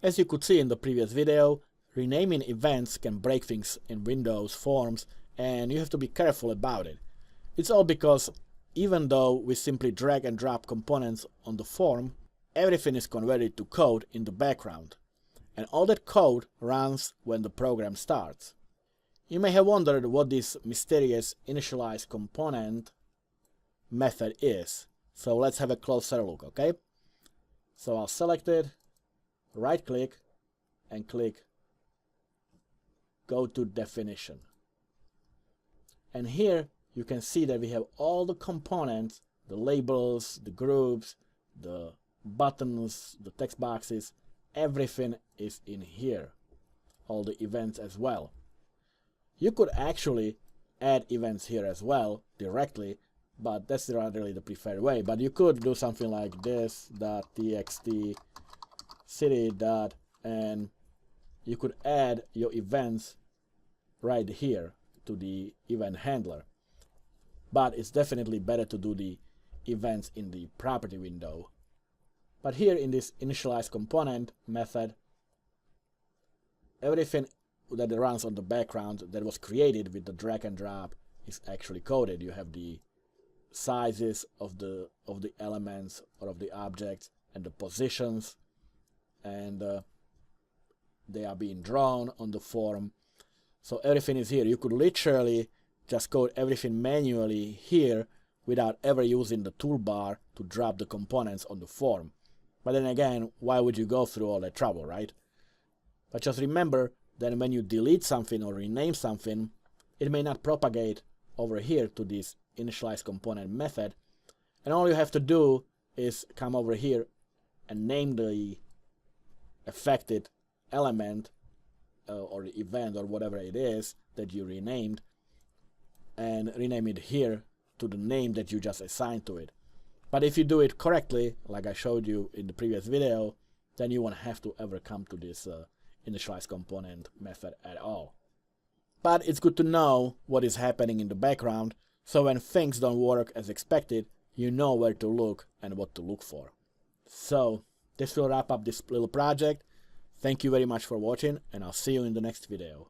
As you could see in the previous video, renaming events can break things in Windows forms, and you have to be careful about it. It's all because even though we simply drag and drop components on the form, everything is converted to code in the background, and all that code runs when the program starts. You may have wondered what this mysterious InitializeComponent method is, so let's have a closer look, okay? So I'll select it, right click, and click Go to Definition. And here you can see that we have all the components, the labels, the groups, the buttons, the text boxes, everything is in here. All the events as well. You could actually add events here as well directly, but that's not really the preferred way. But you could do something like this, .txt city dot, and you could add your events right here to the event handler. But it's definitely better to do the events in the property window. But here in this InitializeComponent method, everything that runs on the background that was created with the drag and drop is actually coded. You have the sizes of the elements or of the objects and the positions, and they are being drawn on the form. So everything is here. You could literally just code everything manually here without ever using the toolbar to drop the components on the form. But then again, why would you go through all that trouble, right? But just remember that when you delete something or rename something, it may not propagate over here to this InitializeComponent method, and all you have to do is come over here and name the affected element or the event or whatever it is that you renamed, and rename it here to the name that you just assigned to it. But if you do it correctly, like I showed you in the previous video, then you won't have to ever come to this InitializeComponent method at all. But it's good to know what is happening in the background, so when things don't work as expected, you know where to look and what to look for. So this will wrap up this little project. Thank you very much for watching, and I'll see you in the next video.